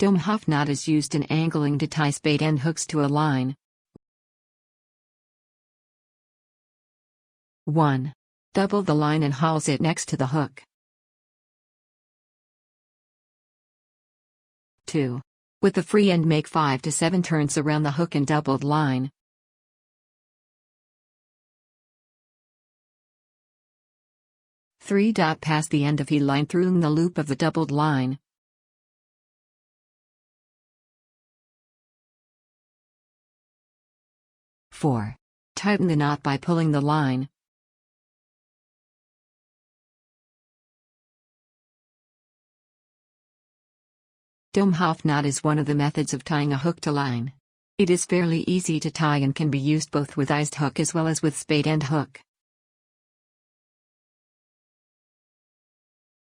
Domhoff knot is used in angling to tie spade end hooks to a line. 1. Double the line and hawse it next to the hook. 2. With the free end make 5 to 7 turns around the hook and doubled line. 3. Pass the end of he line through the loop of the doubled line. 4. Tighten the knot by pulling the line. 'Domhof knot is one of the methods of tying a hook to line. It is fairly easy to tie and can be used both with iced hook as well as with spade end hook.